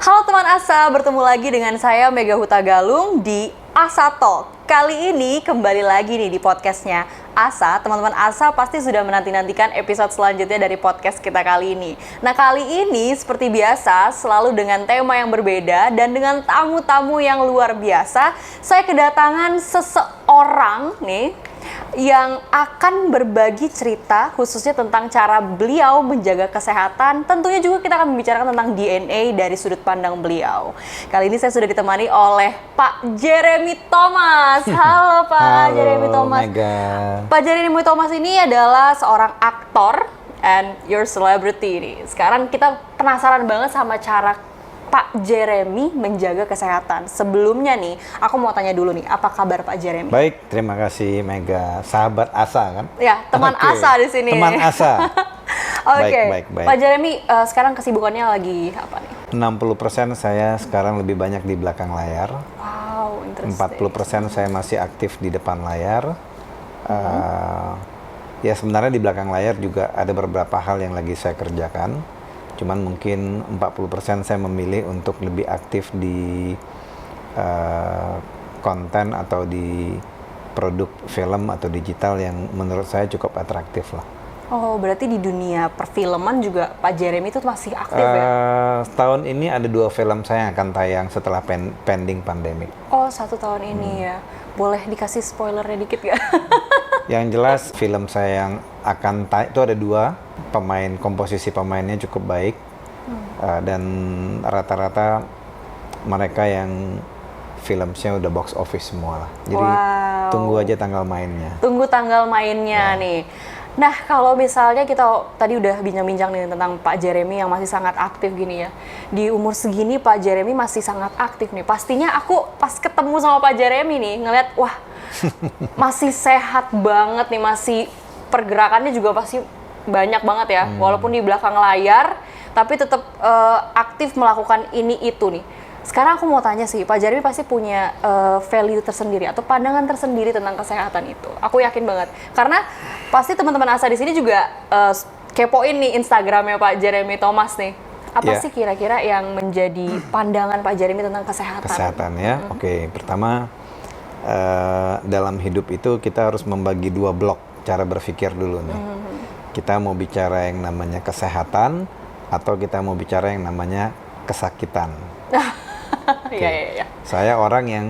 Halo teman Asa, bertemu lagi dengan saya Mega Huta Galung di Asa Talk. Kali ini kembali lagi nih di podcastnya Asa. Teman-teman Asa pasti sudah menanti-nantikan episode selanjutnya dari podcast kita kali ini. Nah kali ini seperti biasa selalu dengan tema yang berbeda dan dengan tamu-tamu yang luar biasa. Saya kedatangan seseorang nih yang akan berbagi cerita khususnya tentang cara beliau menjaga kesehatan. Tentunya juga kita akan membicarakan tentang DNA dari sudut pandang beliau. Kali ini saya sudah ditemani oleh Pak Jeremy Thomas. Halo Pak. Halo, Jeremy Thomas. Mega. Pak Jeremy Thomas ini adalah seorang aktor and your celebrity nih. Sekarang kita penasaran banget sama cara Pak Jeremy menjaga kesehatan. Sebelumnya nih, aku mau tanya dulu nih, apa kabar Pak Jeremy? Baik, terima kasih Mega. Sahabat Asa kan? Ya, teman Asa di sini. Teman Asa. Oke. Baik. Pak Jeremy, sekarang kesibukannya lagi apa nih? 60% saya sekarang lebih banyak di belakang layar. Wow, interesting. 40% saya masih aktif di depan layar. Ya sebenarnya di belakang layar juga ada beberapa hal yang lagi saya kerjakan. Cuman mungkin 40% saya memilih untuk lebih aktif di konten atau di produk film atau digital yang menurut saya cukup atraktif lah. Oh, berarti di dunia perfilman juga Pak Jeremy itu masih aktif ya? Tahun ini ada 2 film saya yang akan tayang setelah pending pandemik. Oh, 1 tahun ini ya. Boleh dikasih spoilernya dikit nggak? Yang jelas film saya yang akan itu ada 2, komposisi pemainnya cukup baik. Dan rata-rata mereka yang filmnya udah box office semua lah. Jadi tunggu aja tanggal mainnya. Tunggu tanggal mainnya nih. Nah, kalau misalnya kita tadi udah bincang-bincang nih tentang Pak Jeremy yang masih sangat aktif gini ya. Di umur segini Pak Jeremy masih sangat aktif nih. Pastinya aku pas ketemu sama Pak Jeremy nih ngeliat, wah masih sehat banget nih, masih pergerakannya juga pasti banyak banget ya. Walaupun di belakang layar, tapi tetap aktif melakukan ini itu nih. Sekarang aku mau tanya sih, Pak Jeremy pasti punya value tersendiri atau pandangan tersendiri tentang kesehatan itu. Aku yakin banget, karena pasti teman-teman Asa di sini juga kepoin nih Instagramnya Pak Jeremy Thomas nih. Apa sih kira-kira yang menjadi pandangan Pak Jeremy tentang kesehatan? Kesehatan ya, oke. Pertama, dalam hidup itu kita harus membagi 2 blok cara berpikir dulu nih. Kita mau bicara yang namanya kesehatan atau kita mau bicara yang namanya kesakitan. Iya. Saya orang yang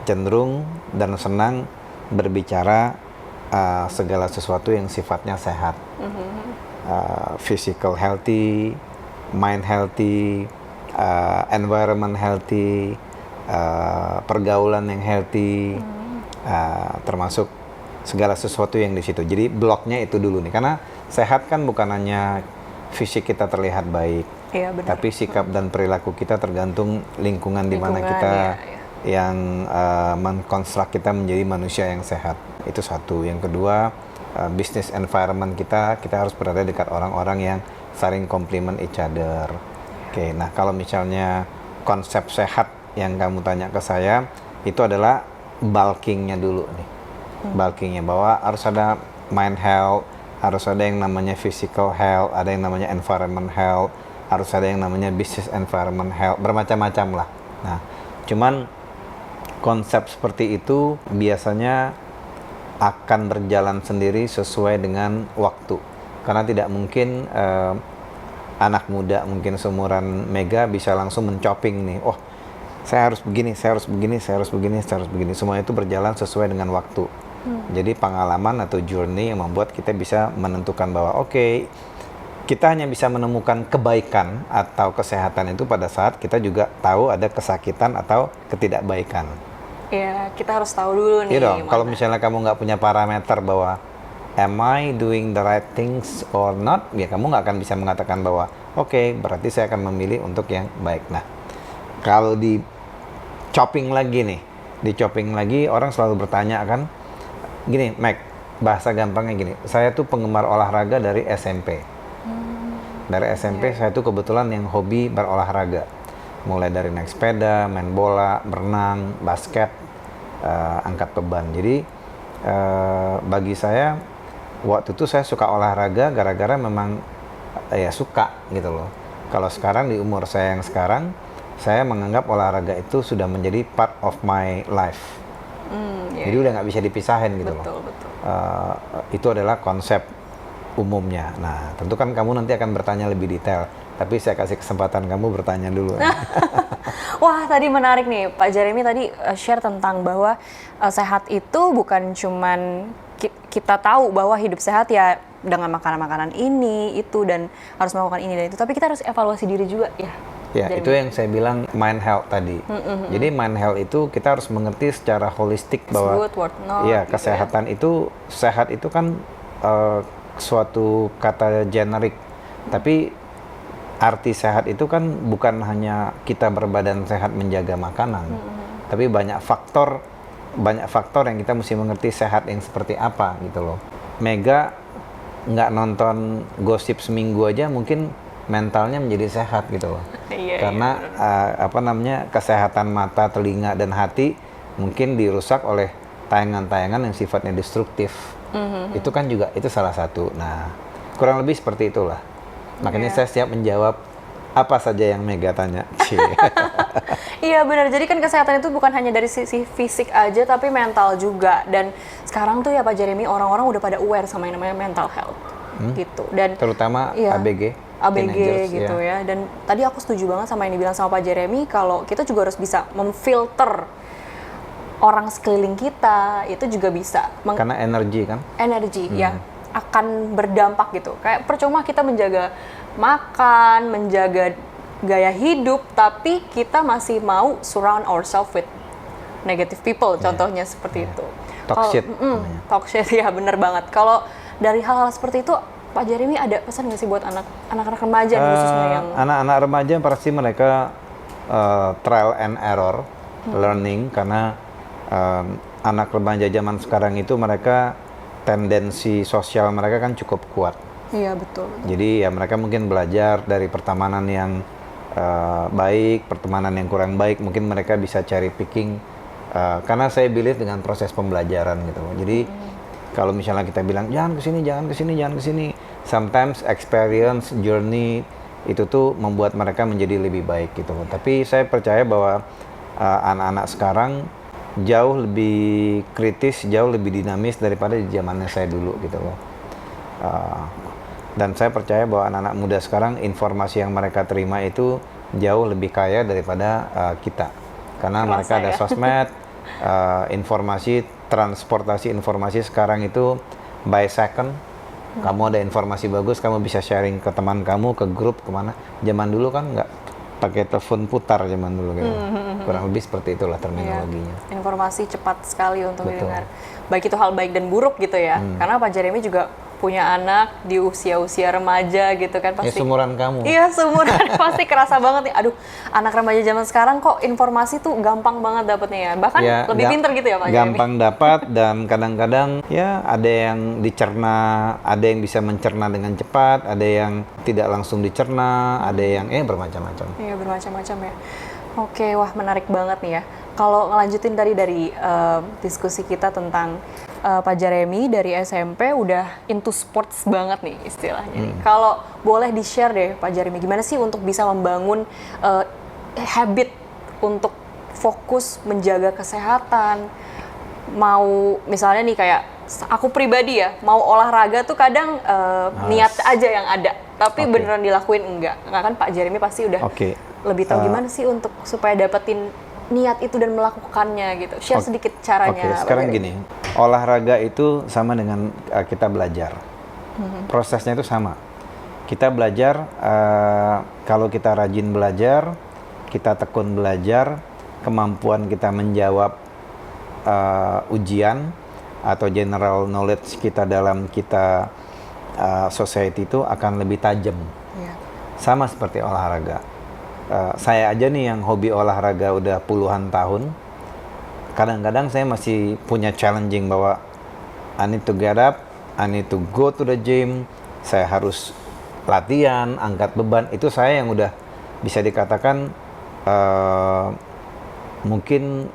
cenderung dan senang berbicara segala sesuatu yang sifatnya sehat. Physical healthy, mind healthy, environment healthy, pergaulan yang healthy, termasuk segala sesuatu yang di situ. Jadi bloknya itu dulu nih, karena sehat kan bukan hanya fisik kita terlihat baik, tapi sikap dan perilaku kita tergantung lingkungan di mana kita yang mengkonstruk kita menjadi manusia yang sehat. Itu satu. Yang kedua, business environment kita harus berada dekat orang-orang yang saling compliment each other. Oke, nah kalau misalnya konsep sehat yang kamu tanya ke saya, itu adalah bulkingnya dulu nih. Bulkingnya, bahwa harus ada mind health, harus ada yang namanya physical health, ada yang namanya environment health, harus ada yang namanya business environment health, bermacam-macam lah. Nah, cuman konsep seperti itu biasanya akan berjalan sendiri sesuai dengan waktu. Karena tidak mungkin anak muda mungkin seumuran Mega bisa langsung mencoping nih, oh saya harus begini, saya harus begini, saya harus begini, saya harus begini. Semua itu berjalan sesuai dengan waktu. Jadi pengalaman atau journey yang membuat kita bisa menentukan bahwa oke, kita hanya bisa menemukan kebaikan atau kesehatan itu pada saat kita juga tahu ada kesakitan atau ketidakbaikan. Iya, kita harus tahu dulu nih. Iya dong, kalau misalnya kamu nggak punya parameter bahwa am I doing the right things or not, ya kamu nggak akan bisa mengatakan bahwa oke, berarti saya akan memilih untuk yang baik. Nah, kalau di chopping lagi orang selalu bertanya kan, gini, Mac, bahasa gampangnya gini, saya tuh penggemar olahraga dari SMP. Dari SMP saya tuh kebetulan yang hobi berolahraga. Mulai dari naik sepeda, main bola, berenang, basket, angkat beban. Jadi bagi saya, waktu itu saya suka olahraga gara-gara memang ya suka gitu loh. Kalau sekarang di umur saya yang sekarang, saya menganggap olahraga itu sudah menjadi part of my life. Iya, Jadi udah nggak bisa dipisahin gitu loh. betul. Itu adalah konsep umumnya. Nah, tentu kan kamu nanti akan bertanya lebih detail. Tapi saya kasih kesempatan kamu bertanya dulu. Wah, tadi menarik nih, Pak Jeremy tadi share tentang bahwa sehat itu bukan cuman kita tahu bahwa hidup sehat ya dengan makanan-makanan ini, itu, dan harus melakukan ini dan itu. Tapi kita harus evaluasi diri juga ya. Ya, itu yang saya bilang mind health tadi. Jadi mind health itu kita harus mengerti secara holistik bahwa Good, what not, ya gitu kesehatan itu, sehat itu kan suatu kata generik. Tapi arti sehat itu kan bukan hanya kita berbadan sehat menjaga makanan. Tapi banyak faktor yang kita mesti mengerti sehat yang seperti apa gitu loh. Mega nggak nonton gosip seminggu aja mungkin mentalnya menjadi sehat gitu loh. Karena kesehatan mata, telinga, dan hati mungkin dirusak oleh tayangan-tayangan yang sifatnya destruktif. Itu kan juga itu salah satu. Nah, kurang lebih seperti itulah. Makanya saya siap menjawab apa saja yang Mega tanya. Iya benar, jadi kan kesehatan itu bukan hanya dari sisi fisik aja, tapi mental juga. Dan sekarang tuh ya Pak Jeremy, orang-orang udah pada aware sama yang namanya mental health gitu. Dan terutama ABG gitu ya. Dan tadi aku setuju banget sama yang dibilang sama Pak Jeremy, kalau kita juga harus bisa memfilter orang sekeliling kita, itu juga bisa. Karena energi kan? Energi, ya. Akan berdampak gitu. Kayak percuma kita menjaga makan, menjaga gaya hidup, tapi kita masih mau surround ourselves with negative people, contohnya seperti itu. Toxic. Toxic, ya bener banget. Kalau dari hal-hal seperti itu, Pak Jeremy ada pesan nggak sih buat anak-anak remaja khususnya yang anak-anak remaja pasti mereka trial and error learning, karena anak remaja zaman sekarang itu mereka tendensi sosial mereka kan cukup kuat. Iya betul. Jadi ya mereka mungkin belajar dari pertemanan yang baik, pertemanan yang kurang baik, mungkin mereka bisa cherry picking karena saya believe dengan proses pembelajaran gitu. Jadi kalau misalnya kita bilang jangan ke sini, sometimes experience journey itu tuh membuat mereka menjadi lebih baik gitu. Tapi saya percaya bahwa anak-anak sekarang jauh lebih kritis, jauh lebih dinamis daripada di zamannya saya dulu gitu loh. Dan saya percaya bahwa anak-anak muda sekarang informasi yang mereka terima itu jauh lebih kaya daripada kita. Karena mereka ada sosmed, transportasi informasi sekarang itu by second. Kamu ada informasi bagus, kamu bisa sharing ke teman kamu, ke grup, kemana. Zaman dulu kan nggak pakai telepon putar zaman dulu gitu. Kurang lebih seperti itulah terminologinya. Ya, informasi cepat sekali untuk didengar. Baik itu hal baik dan buruk gitu ya. Karena Pak Jeremy juga punya anak di usia-usia remaja gitu kan pasti. Ya seumuran kamu. Iya, seumuran pasti kerasa banget nih. Aduh, anak remaja zaman sekarang kok informasi tuh gampang banget dapetnya ya. Bahkan ya, lebih pinter gitu ya Pak Jeremy. Gampang dapat dan kadang-kadang ya ada yang dicerna, ada yang bisa mencerna dengan cepat, ada yang tidak langsung dicerna, ada yang bermacam-macam. Iya, bermacam-macam ya. Oke, wah menarik banget nih ya. Kalau ngelanjutin tadi dari diskusi kita tentang Pak Jeremy dari SMP udah into sports banget nih istilahnya. Kalau boleh di-share deh Pak Jeremy, gimana sih untuk bisa membangun habit untuk fokus menjaga kesehatan? Mau misalnya nih kayak aku pribadi ya, mau olahraga tuh kadang niat aja yang ada, tapi beneran dilakuin enggak. Nah kan Pak Jeremy pasti udah lebih tahu gimana sih untuk supaya dapetin niat itu dan melakukannya gitu. Share sedikit caranya. Sekarang gini, olahraga itu sama dengan kita belajar. Prosesnya itu sama. Kita belajar, kalau kita rajin belajar, kita tekun belajar, kemampuan kita menjawab ujian atau general knowledge kita dalam society itu akan lebih tajam. Sama seperti olahraga. Saya aja nih yang hobi olahraga udah puluhan tahun, kadang-kadang saya masih punya challenging bahwa I need to get up, I need to go to the gym, saya harus latihan, angkat beban. Itu saya yang udah bisa dikatakan mungkin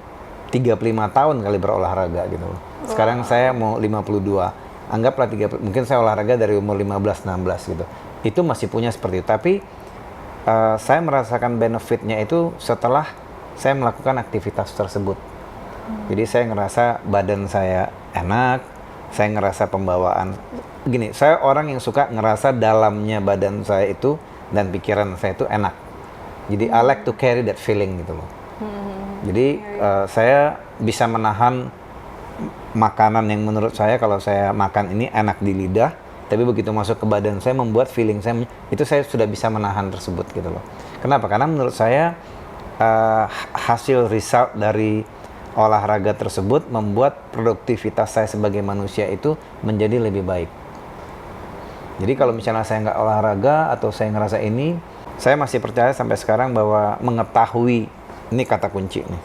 35 tahun kali berolahraga gitu. Sekarang saya mau 52, anggaplah mungkin saya olahraga dari umur 15-16 gitu. Itu masih punya seperti itu, tapi saya merasakan benefitnya itu setelah saya melakukan aktivitas tersebut. Jadi saya ngerasa badan saya enak, saya ngerasa pembawaan. Gini, saya orang yang suka ngerasa dalamnya badan saya itu dan pikiran saya itu enak. Jadi I like to carry that feeling gitu loh. Jadi saya bisa menahan makanan yang menurut saya kalau saya makan ini enak di lidah, tapi begitu masuk ke badan saya membuat feeling saya itu saya sudah bisa menahan tersebut gitu loh. Kenapa? Karena menurut saya hasil result dari olahraga tersebut membuat produktivitas saya sebagai manusia itu menjadi lebih baik. Jadi kalau misalnya saya nggak olahraga atau saya ngerasa ini, saya masih percaya sampai sekarang bahwa mengetahui, ini kata kunci nih,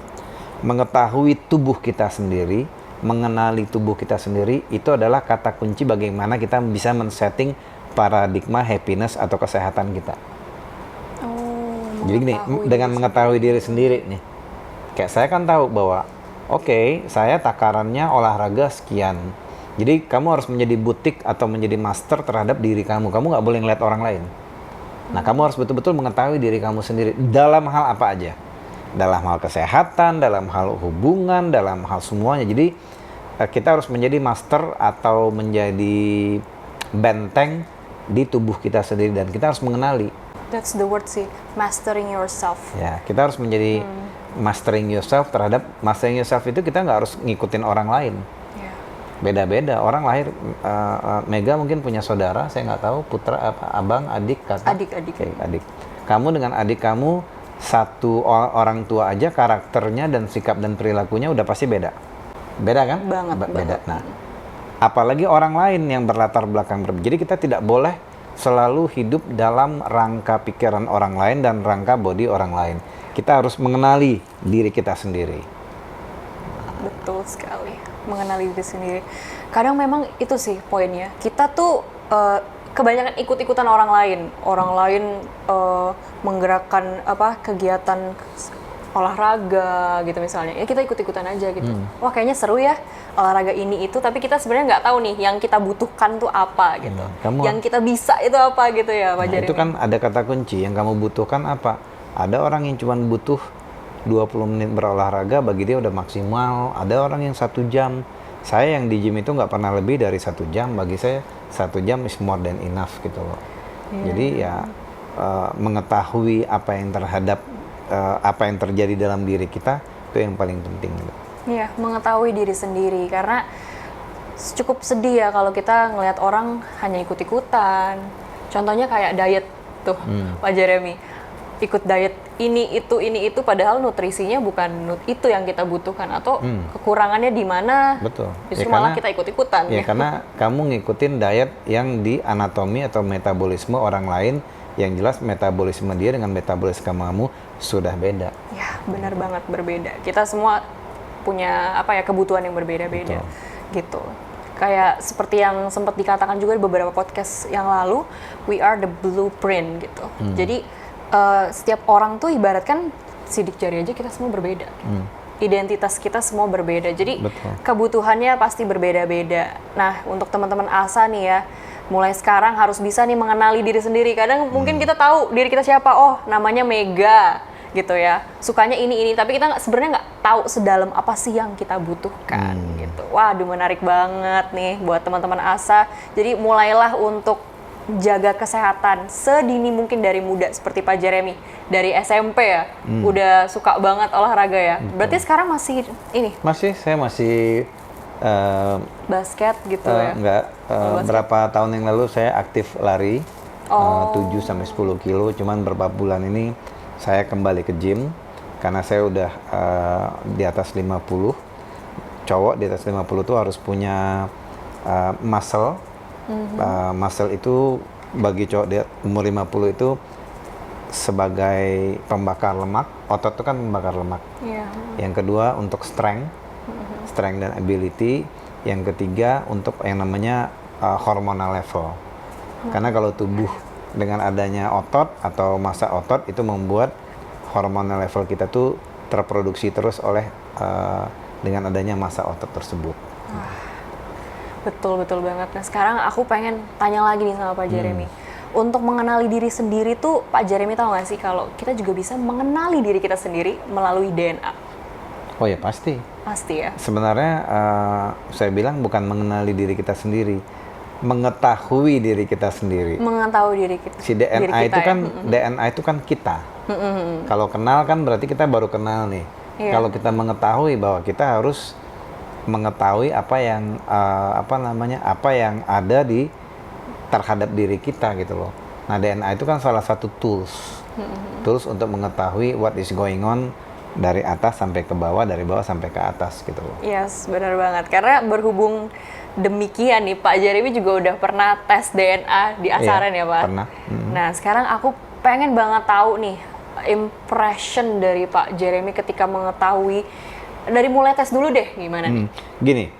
mengetahui tubuh kita sendiri, mengenali tubuh kita sendiri, itu adalah kata kunci bagaimana kita bisa men-setting paradigma happiness atau kesehatan kita. Jadi gini, dengan mengetahui diri sendiri nih, kayak saya kan tahu bahwa oke, saya takarannya olahraga sekian. Jadi kamu harus menjadi butik atau menjadi master terhadap diri kamu. Kamu nggak boleh ngeliat orang lain. Nah, kamu harus betul-betul mengetahui diri kamu sendiri dalam hal apa aja. Dalam hal kesehatan, dalam hal hubungan, dalam hal semuanya. Jadi kita harus menjadi master atau menjadi benteng di tubuh kita sendiri dan kita harus mengenali. That's the word sih, mastering yourself. Ya, kita harus menjadi mastering yourself terhadap mastering yourself itu kita nggak harus ngikutin orang lain. Yeah. Beda-beda, orang lahir, Mega mungkin punya saudara, saya nggak tahu, putra, apa, abang, adik, kakak. Adik. Oke, adik. Kamu dengan adik kamu, satu orang tua aja karakternya dan sikap dan perilakunya udah pasti beda. Beda kan? Banget. Beda. Nah, apalagi orang lain yang berlatar belakang berbeda. Jadi kita tidak boleh selalu hidup dalam rangka pikiran orang lain dan rangka body orang lain. Kita harus mengenali diri kita sendiri. Betul sekali, mengenali diri sendiri. Kadang memang itu sih poinnya. Kita tuh kebanyakan ikut-ikutan orang lain. Orang lain menggerakkan kegiatan olahraga gitu misalnya. Ya kita ikut-ikutan aja gitu. Wah kayaknya seru ya olahraga ini itu, tapi kita sebenarnya nggak tahu nih yang kita butuhkan tuh apa gitu. Yang kita bisa itu apa gitu ya Pak Jeremy. Itu kan ada kata kunci, yang kamu butuhkan apa? Ada orang yang cuma butuh 20 menit berolahraga, bagi dia udah maksimal. Ada orang yang 1 jam. Saya yang di gym itu nggak pernah lebih dari 1 jam. Bagi saya 1 jam is more than enough gitu loh. Jadi ya mengetahui apa yang apa yang terjadi dalam diri kita itu yang paling penting. Iya, mengetahui diri sendiri, karena cukup sedih ya kalau kita ngelihat orang hanya ikut-ikutan. Contohnya kayak diet tuh, Pak Jeremy. Ikut diet ini itu padahal nutrisinya bukan itu yang kita butuhkan, atau kekurangannya di mana. Betul. Justru malah kita ikut-ikutan. Ya karena kamu ngikutin diet yang di anatomi atau metabolisme orang lain, yang jelas metabolisme dia dengan metabolisme kamu sudah beda. Ya, benar banget berbeda. Kita semua punya kebutuhan yang berbeda-beda. Gitu. Kayak seperti yang sempat dikatakan juga di beberapa podcast yang lalu, we are the blueprint gitu. Jadi setiap orang tuh ibaratkan sidik jari aja, kita semua berbeda. Identitas kita semua berbeda. Jadi kebutuhannya pasti berbeda-beda. Nah, untuk teman-teman ASA nih ya, mulai sekarang harus bisa nih mengenali diri sendiri. Kadang mungkin kita tahu diri kita siapa, oh namanya Mega gitu ya, sukanya ini, tapi kita sebenarnya nggak tahu sedalam apa sih yang kita butuhkan gitu. Waduh, menarik banget nih buat teman-teman ASA. Jadi mulailah untuk jaga kesehatan sedini mungkin dari muda, seperti Pak Jeremy dari SMP ya, udah suka banget olahraga ya. Berarti sekarang masih ini? Saya masih basket gitu ya? Enggak, berapa tahun yang lalu saya aktif lari 7-10 kilo, cuman beberapa bulan ini saya kembali ke gym karena saya udah di atas 50. Cowok di atas 50 tuh harus punya muscle. Muscle itu bagi cowok di umur 50 itu sebagai pembakar lemak. Otot itu kan pembakar lemak. Yang kedua untuk strength dan ability. Yang ketiga untuk yang namanya hormonal level. Karena kalau tubuh dengan adanya otot atau massa otot itu membuat hormonal level kita tuh terproduksi terus oleh dengan adanya massa otot tersebut. Betul banget. Nah sekarang aku pengen tanya lagi nih sama Pak Jeremy. untuk mengenali diri sendiri tuh Pak Jeremy tahu nggak sih kalau kita juga bisa mengenali diri kita sendiri melalui DNA? Oh ya pasti. Pasti ya. Sebenarnya saya bilang bukan mengenali diri kita sendiri, mengetahui diri kita sendiri. Mengetahui diri kita. Si DNA diri kita itu ya. kan DNA itu kan kita. Kalau kenal kan berarti kita baru kenal nih. Iya. Kalau kita mengetahui bahwa kita harus mengetahui apa yang apa yang ada di terhadap diri kita gitu loh. Nah DNA itu kan salah satu tools untuk mengetahui what is going on dari atas sampai ke bawah, dari bawah sampai ke atas gitu loh. Yes, benar banget. Karena berhubung demikian nih, Pak Jeremy juga udah pernah tes DNA di Asaren ya Pak? Pernah. Nah, sekarang aku pengen banget tahu nih, impression dari Pak Jeremy ketika mengetahui, dari mulai tes dulu deh, gimana nih? Gini,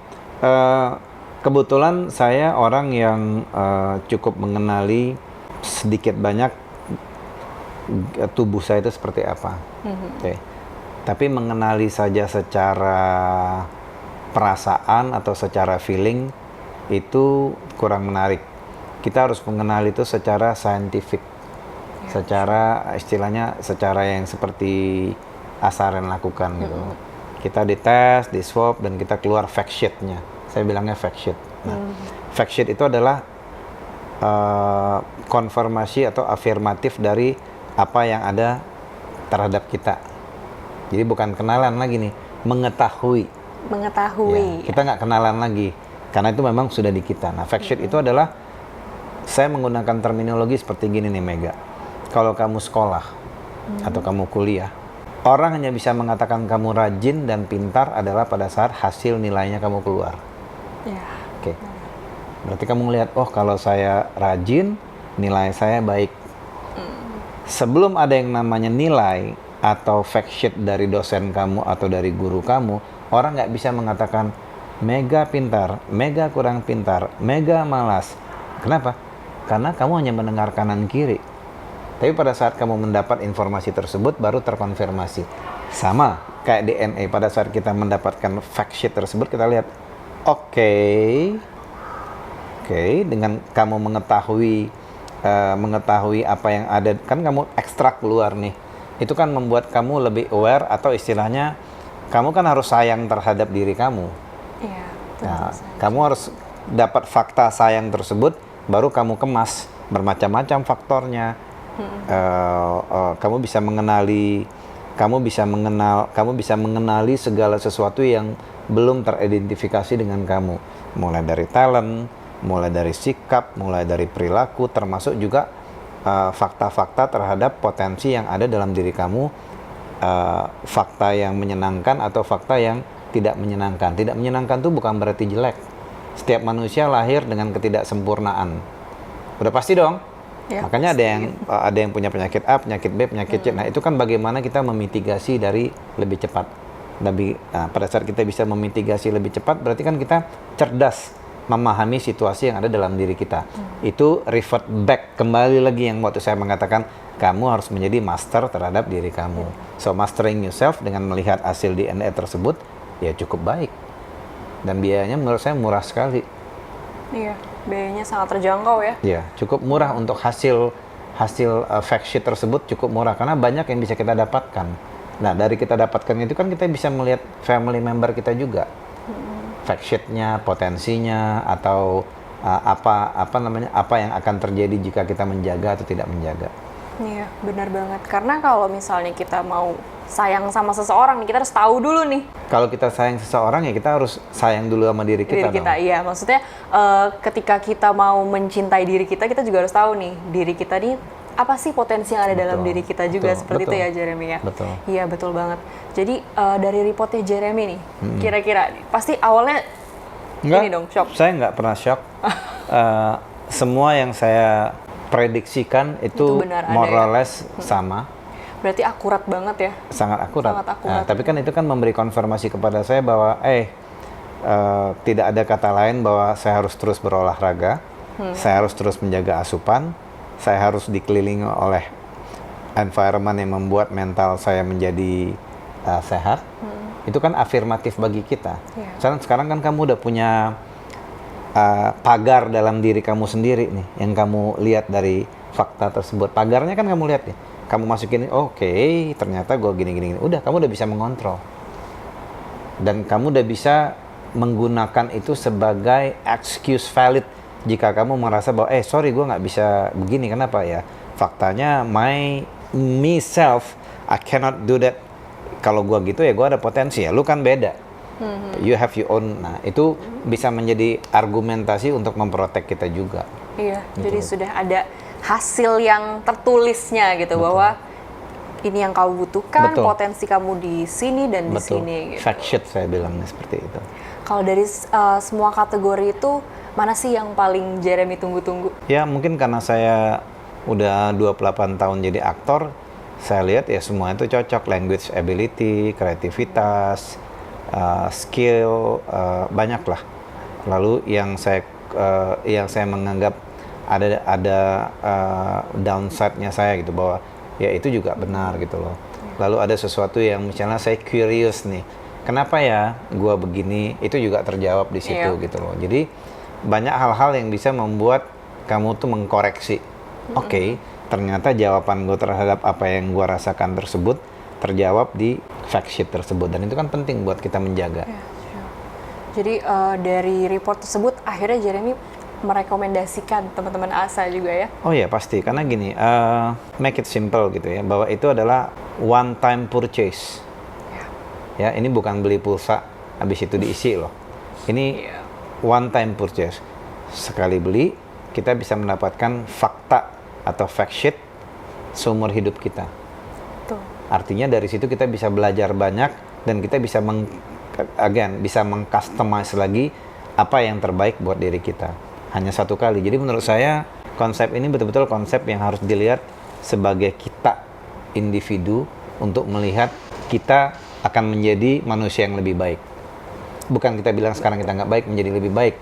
kebetulan saya orang yang cukup mengenali sedikit banyak tubuh saya itu seperti apa. Oke. Tapi mengenali saja secara perasaan atau secara feeling itu kurang menarik. Kita harus mengenali itu secara scientific, secara istilahnya secara yang seperti Asaren lakukan gitu. Kita dites, di swab dan kita keluar fact sheet-nya. Saya bilangnya fact sheet. Nah, fact sheet itu adalah konfirmasi atau afirmatif dari apa yang ada terhadap kita. Jadi bukan kenalan lagi nih, mengetahui. Mengetahui. Ya, kita nggak kenalan lagi, karena itu memang sudah di kita. Nah, fact sheet itu adalah, saya menggunakan terminologi seperti gini nih Mega. Kalau kamu sekolah atau kamu kuliah, orang hanya bisa mengatakan kamu rajin dan pintar adalah pada saat hasil nilainya kamu keluar. Ya. Oke. Berarti kamu ngelihat, oh kalau saya rajin, nilai saya baik. Sebelum ada yang namanya nilai atau fact sheet dari dosen kamu atau dari guru kamu, orang nggak bisa mengatakan Mega pintar, Mega kurang pintar, Mega malas. Kenapa? Karena kamu hanya mendengar kanan kiri. Tapi pada saat kamu mendapat informasi tersebut baru terkonfirmasi. Sama kayak DNA, pada saat kita mendapatkan fact sheet tersebut kita lihat, oke, dengan kamu mengetahui apa yang ada, kan kamu ekstrak keluar nih. Itu kan membuat kamu lebih aware, atau istilahnya kamu kan harus sayang terhadap diri kamu. Iya. Nah, kamu harus dapat fakta sayang tersebut, baru kamu kemas bermacam-macam faktornya. Kamu bisa mengenali segala sesuatu yang belum teridentifikasi dengan kamu, mulai dari talent, mulai dari sikap, mulai dari perilaku, termasuk juga fakta-fakta terhadap potensi yang ada dalam diri kamu, fakta yang menyenangkan atau fakta yang tidak menyenangkan. Tidak menyenangkan itu bukan berarti jelek. Setiap manusia lahir dengan ketidaksempurnaan. Udah pasti dong. Ya, makanya pasti. ada yang punya penyakit A, penyakit B, penyakit C. Nah, itu kan bagaimana kita memitigasi dari lebih cepat. Pada saat kita bisa memitigasi lebih cepat, berarti kan kita cerdas memahami situasi yang ada dalam diri kita. Itu revert back, kembali lagi yang waktu saya mengatakan kamu harus menjadi master terhadap diri kamu. So mastering yourself dengan melihat hasil DNA tersebut ya cukup baik. Dan biayanya menurut saya murah sekali. Iya, biayanya sangat terjangkau ya. Iya, cukup murah untuk hasil fact sheet tersebut, cukup murah karena banyak yang bisa kita dapatkan. Nah, dari kita dapatkan itu kan kita bisa melihat family member kita juga. Fact sheet-nya, potensinya, atau apa yang akan terjadi jika kita menjaga atau tidak menjaga. Iya, benar banget. Karena kalau misalnya kita mau sayang sama seseorang nih, kita harus tahu dulu nih. Kalau kita sayang seseorang ya kita harus sayang dulu sama diri kita. Iya. Maksudnya ketika kita mau mencintai diri kita juga harus tahu nih diri kita nih apa sih potensi yang ada dalam diri kita juga, seperti itu ya Jeremy ya. Betul. Iya, betul banget. Jadi dari reportnya Jeremy nih, kira-kira pasti awalnya ini dong, shock. Saya nggak pernah shock. Semua yang saya prediksikan itu more or less sama. Berarti akurat banget ya? Sangat akurat. Sangat akurat. Nah, tapi kan itu kan memberi konfirmasi kepada saya bahwa tidak ada kata lain bahwa saya harus terus berolahraga, saya harus terus menjaga asupan, saya harus dikelilingi oleh environment yang membuat mental saya menjadi sehat. Itu kan afirmatif bagi kita. Sekarang kan kamu udah punya pagar dalam diri kamu sendiri nih, yang kamu lihat dari fakta tersebut. Pagarnya kan kamu lihat nih, kamu masukin, oke, ternyata gue gini, udah kamu udah bisa mengontrol. Dan kamu udah bisa menggunakan itu sebagai excuse valid jika kamu merasa bahwa sorry gue nggak bisa begini, kenapa ya, faktanya me self I cannot do that. Kalau gue gitu ya gue ada potensi, ya lu kan beda, you have your own. Nah itu bisa menjadi argumentasi untuk memprotek kita juga. Iya, gitu. jadi sudah ada hasil yang tertulisnya gitu. Betul. Bahwa ini yang kamu butuhkan, Betul. potensi kamu di sini dan di Betul. sini gitu. Fact sheet saya bilangnya seperti itu. Kalau dari semua kategori itu, mana sih yang paling Jeremy tunggu-tunggu? Ya mungkin karena saya udah 28 tahun jadi aktor, saya lihat ya semua itu cocok. Language ability, kreativitas, skill, banyak lah. Lalu yang saya menganggap ada downside-nya saya gitu, bahwa ya itu juga benar gitu loh. Lalu ada sesuatu yang misalnya saya curious nih, kenapa ya gua begini, itu juga terjawab di situ gitu loh. Jadi banyak hal-hal yang bisa membuat kamu tuh mengkoreksi. Oke, ternyata jawaban gue terhadap apa yang gue rasakan tersebut terjawab di fact sheet tersebut, dan itu kan penting buat kita menjaga. Jadi dari report tersebut akhirnya Jeremy merekomendasikan teman-teman ASA juga ya? Oh ya pasti, karena gini, make it simple gitu ya, bahwa itu adalah one time purchase. Ya, ini bukan beli pulsa habis itu diisi loh. Ini one time purchase. Sekali beli, kita bisa mendapatkan fakta atau fact sheet seumur hidup kita. Tuh. Artinya dari situ kita bisa belajar banyak, dan kita bisa bisa meng-customize lagi apa yang terbaik buat diri kita. Hanya satu kali. Jadi menurut saya konsep ini betul-betul konsep yang harus dilihat sebagai kita individu untuk melihat kita akan menjadi manusia yang lebih baik. Bukan kita bilang sekarang kita nggak baik, menjadi lebih baik.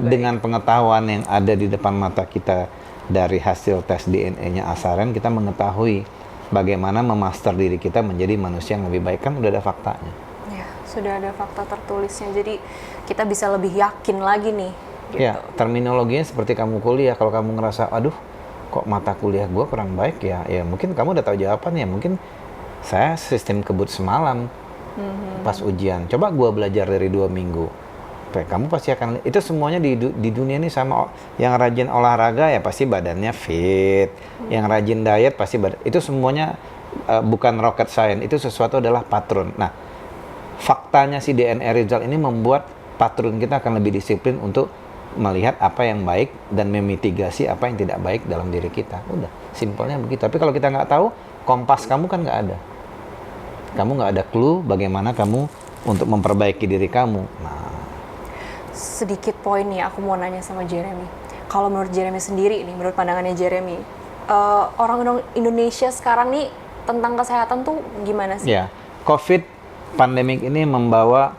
Dengan pengetahuan yang ada di depan mata kita dari hasil tes DNA-nya Asaren, kita mengetahui bagaimana memaster diri kita menjadi manusia yang lebih baik. Kan udah ada faktanya. Ya, sudah ada fakta tertulisnya. Jadi kita bisa lebih yakin lagi nih. Gitu. Ya, terminologinya seperti kamu kuliah. Kalau kamu ngerasa, aduh, kok mata kuliah gue kurang baik ya, ya mungkin kamu udah tahu jawabannya. Mungkin saya sistem kebut semalam pas ujian. Coba gue belajar dari 2 minggu. Kamu pasti akan, itu semuanya di dunia ini sama. Yang rajin olahraga ya pasti badannya fit. Yang rajin diet pasti itu semuanya bukan rocket science. Itu sesuatu adalah patron. Nah, faktanya si DNA result ini membuat patron kita akan lebih disiplin untuk melihat apa yang baik dan memitigasi apa yang tidak baik dalam diri kita. Udah, simpelnya begitu. Tapi kalau kita nggak tahu, kompas kamu kan nggak ada. Kamu nggak ada clue bagaimana kamu untuk memperbaiki diri kamu. Nah, sedikit poin nih aku mau nanya sama Jeremy. Kalau menurut Jeremy sendiri nih, menurut pandangannya Jeremy, orang Indonesia sekarang nih tentang kesehatan tuh gimana sih? Ya, COVID pandemik ini membawa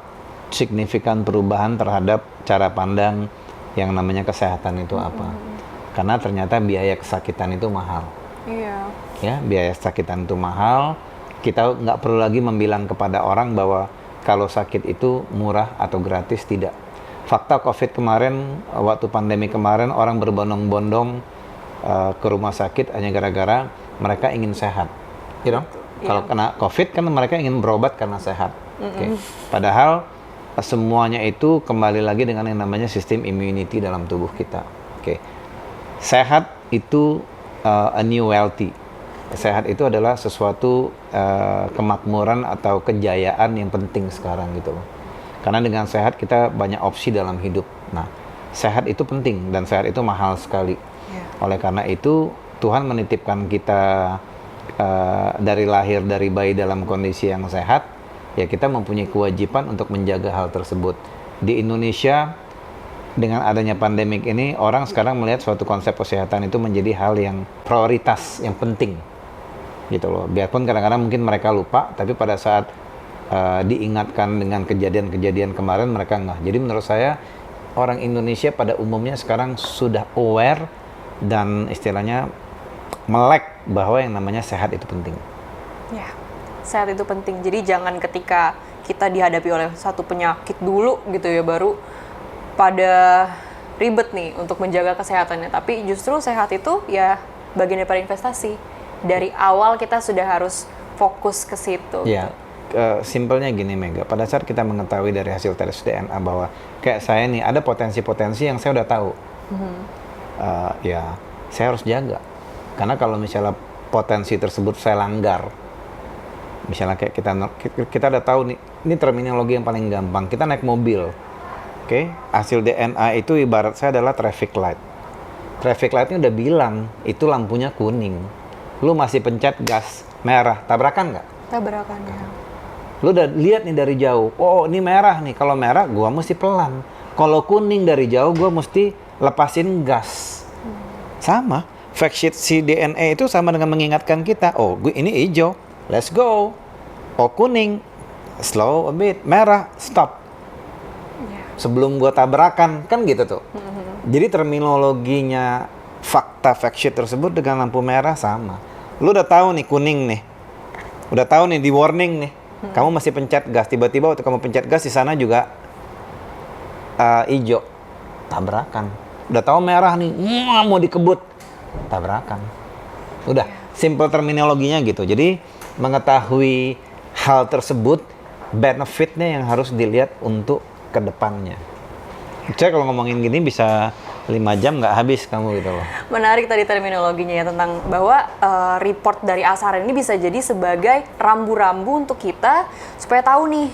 signifikan perubahan terhadap cara pandang yang namanya kesehatan itu apa. Karena ternyata biaya kesakitan itu mahal. Iya. Ya, biaya kesakitan itu mahal. Kita nggak perlu lagi membilang kepada orang bahwa kalau sakit itu murah atau gratis, tidak. Fakta COVID kemarin, waktu pandemi kemarin, orang berbondong-bondong ke rumah sakit hanya gara-gara mereka ingin sehat. You know? Kalau kena COVID kan mereka ingin berobat karena sehat. Okay. Padahal semuanya itu kembali lagi dengan yang namanya sistem immunity dalam tubuh kita. Okay. Sehat itu a new wealthy. Sehat itu adalah sesuatu kemakmuran atau kejayaan yang penting sekarang gitu loh. Karena dengan sehat kita banyak opsi dalam hidup. Nah, sehat itu penting dan sehat itu mahal sekali. Oleh karena itu Tuhan menitipkan kita dari lahir dari bayi dalam kondisi yang sehat. Ya kita mempunyai kewajiban untuk menjaga hal tersebut. Di Indonesia dengan adanya pandemik ini, orang sekarang melihat suatu konsep kesehatan itu menjadi hal yang prioritas, yang penting. Gitu loh. Biarpun kadang-kadang mungkin mereka lupa, tapi pada saat diingatkan dengan kejadian-kejadian kemarin mereka nggak. Jadi menurut saya orang Indonesia pada umumnya sekarang sudah aware dan istilahnya melek bahwa yang namanya sehat itu penting. Ya, sehat itu penting. Jadi jangan ketika kita dihadapi oleh satu penyakit dulu gitu ya baru pada ribet nih untuk menjaga kesehatannya. Tapi justru sehat itu ya bagian daripada investasi. Dari awal kita sudah harus fokus ke situ. Ya, simpelnya gini Mega, pada saat kita mengetahui dari hasil tes DNA bahwa kayak saya nih ada potensi-potensi yang saya udah tahu, ya saya harus jaga. Karena kalau misalnya potensi tersebut saya langgar, misalnya kayak kita udah tahu nih, ini terminologi yang paling gampang, kita naik mobil, oke? Hasil DNA itu ibarat saya adalah traffic light. Traffic light-nya udah bilang, itu lampunya kuning. Lu masih pencet gas merah, tabrakan nggak? Tabrakan ya. Lu udah lihat nih dari jauh, oh ini merah nih, kalau merah gua mesti pelan. Kalau kuning dari jauh gua mesti lepasin gas. Sama, fact sheet si DNA itu sama dengan mengingatkan kita, oh ini hijau, let's go. Oh kuning, slow a bit, merah, stop. Sebelum gua tabrakan, kan gitu tuh. Jadi terminologinya fakta fact sheet tersebut dengan lampu merah sama. Lu udah tahu nih kuning nih, udah tahu nih di warning nih. Kamu masih pencet gas, tiba-tiba waktu kamu pencet gas di sana juga hijau, tabrakan. Udah tahu merah nih, mau dikebut, tabrakan. Udah, simple terminologinya gitu. Jadi mengetahui hal tersebut, benefitnya yang harus dilihat untuk kedepannya. Saya kalau ngomongin gini bisa 5 jam nggak habis kamu gitu loh. Menarik tadi terminologinya ya, tentang bahwa report dari Asaren ini bisa jadi sebagai rambu-rambu untuk kita supaya tahu nih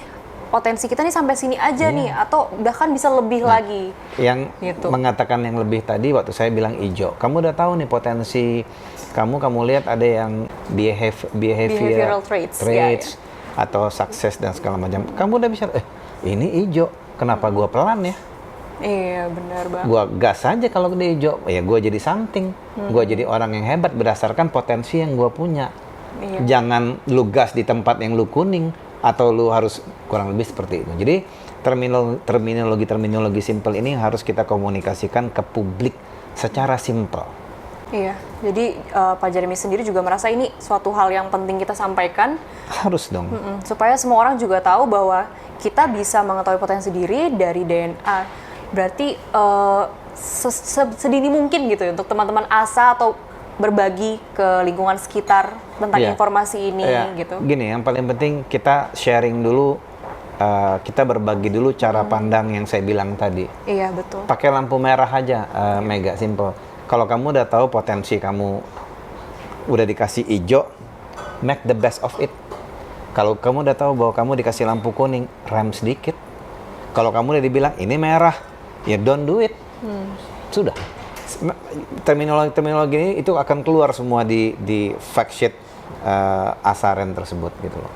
potensi kita nih sampai sini aja nih, atau bahkan bisa lebih lagi. Yang gitu. mengatakan yang lebih tadi waktu saya bilang hijau, kamu udah tahu nih potensi kamu lihat ada yang behavioral traits atau sukses dan segala macam. Kamu udah bisa ini hijau, kenapa gua pelan ya? Iya, benar banget. Gua gas aja kalau dia hijau, ya gua jadi something. Gua jadi orang yang hebat berdasarkan potensi yang gua punya. Iya. Jangan lu gas di tempat yang lu kuning, atau lu harus kurang lebih seperti itu. Jadi terminologi simple ini harus kita komunikasikan ke publik secara simple. Iya, jadi Pak Jeremy sendiri juga merasa ini suatu hal yang penting kita sampaikan. Harus dong. Supaya semua orang juga tahu bahwa kita bisa mengetahui potensi diri dari DNA. Berarti sedini mungkin gitu ya, untuk teman-teman ASA atau berbagi ke lingkungan sekitar tentang informasi ini gitu. Gini, yang paling penting kita sharing dulu, kita berbagi dulu cara pandang yang saya bilang tadi. Iya, betul. Pakai lampu merah aja, Mega, simple. Kalau kamu udah tahu potensi kamu udah dikasih hijau, make the best of it. Kalau kamu udah tahu bahwa kamu dikasih lampu kuning, rem sedikit. Kalau kamu udah dibilang ini merah, ya don't do it. Sudah. Terminologi ini itu akan keluar semua di fact sheet Asaren tersebut gitu loh.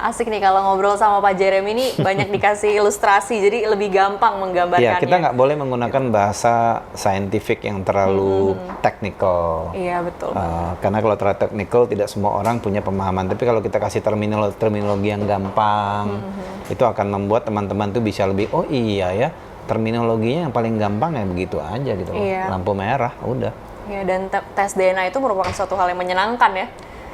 Asik nih kalau ngobrol sama Pak Jeremy ini banyak dikasih ilustrasi, jadi lebih gampang menggambarkannya. Ya, kita nggak boleh menggunakan bahasa saintifik yang terlalu technical. Iya, betul. Karena kalau terlalu technical, tidak semua orang punya pemahaman. Tapi kalau kita kasih terminologi yang gampang, itu akan membuat teman-teman tuh bisa lebih, oh iya ya, terminologinya yang paling gampang ya begitu aja gitu loh. Iya. Lampu merah, udah. Ya, dan tes DNA itu merupakan suatu hal yang menyenangkan ya.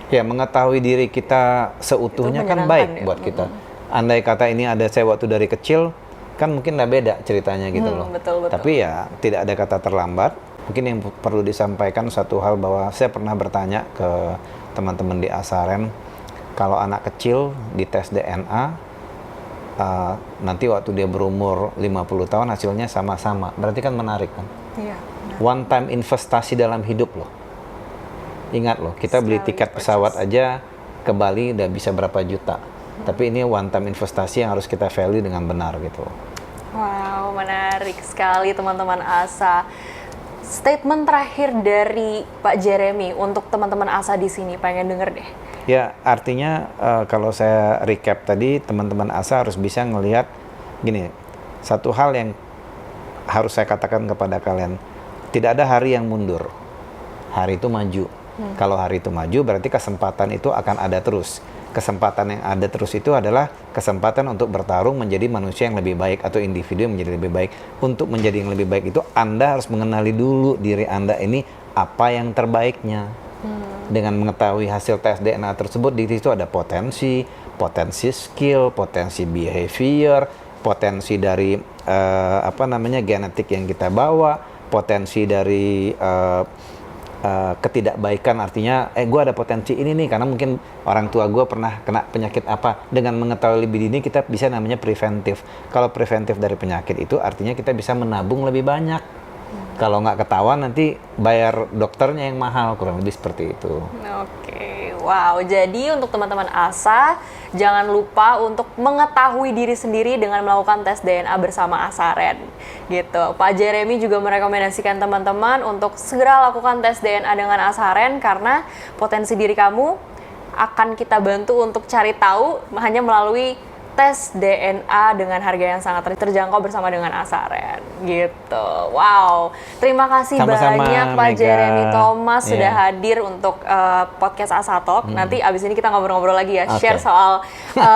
Ya, mengetahui diri kita seutuhnya kan baik buat kita. Andai kata ini ada saya waktu dari kecil, kan mungkin udah beda ceritanya gitu loh. Betul. Tapi ya tidak ada kata terlambat. Mungkin yang perlu disampaikan satu hal bahwa saya pernah bertanya ke teman-teman di Asaren, kalau anak kecil di tes DNA, nanti waktu dia berumur 50 tahun hasilnya sama-sama. Berarti kan menarik kan? Iya. One time investasi dalam hidup loh. Ingat loh, kita beli tiket pesawat aja ke Bali udah bisa berapa juta. Tapi ini one time investasi yang harus kita value dengan benar gitu. Wow, menarik sekali teman-teman ASA. Statement terakhir dari Pak Jeremy untuk teman-teman ASA di sini, pengen denger deh. Ya, artinya kalau saya recap tadi, teman-teman ASA harus bisa ngelihat gini, satu hal yang harus saya katakan kepada kalian, tidak ada hari yang mundur. Hari itu maju. Kalau hari itu maju, berarti kesempatan itu akan ada terus. Kesempatan yang ada terus itu adalah kesempatan untuk bertarung menjadi manusia yang lebih baik atau individu yang menjadi lebih baik. Untuk menjadi yang lebih baik itu Anda harus mengenali dulu diri Anda ini apa yang terbaiknya. Dengan mengetahui hasil tes DNA tersebut, di situ ada potensi skill, potensi behavior, potensi dari genetik yang kita bawa, potensi dari ketidakbaikan, artinya gue ada potensi ini nih karena mungkin orang tua gue pernah kena penyakit apa. Dengan mengetahui lebih dini kita bisa namanya preventif. Kalau preventif dari penyakit itu artinya kita bisa menabung lebih banyak. Kalau nggak ketahuan nanti bayar dokternya yang mahal, kurang lebih seperti itu. Oke, wow. Jadi untuk teman-teman ASA, jangan lupa untuk mengetahui diri sendiri dengan melakukan tes DNA bersama Asaren. Gitu. Pak Jeremy juga merekomendasikan teman-teman untuk segera lakukan tes DNA dengan Asaren karena potensi diri kamu akan kita bantu untuk cari tahu hanya melalui tes DNA dengan harga yang sangat terjangkau bersama dengan Asaren gitu. Wow, terima kasih Sama-sama, banyak Pak Mega. Jeremy Thomas Iya. sudah hadir untuk podcast Asa Talk. Nanti abis ini kita ngobrol-ngobrol lagi ya, Oke. share soal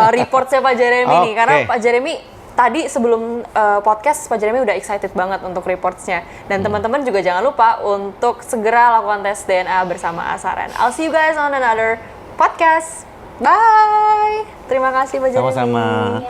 reportnya Pak Jeremy nih. Karena Oke. Pak Jeremy tadi sebelum podcast Pak Jeremy udah excited banget untuk reportsnya. Dan teman-teman juga jangan lupa untuk segera lakukan tes DNA bersama Asaren. I'll see you guys on another podcast. Bye. Terima kasih Pak Jeremy. Sama-sama.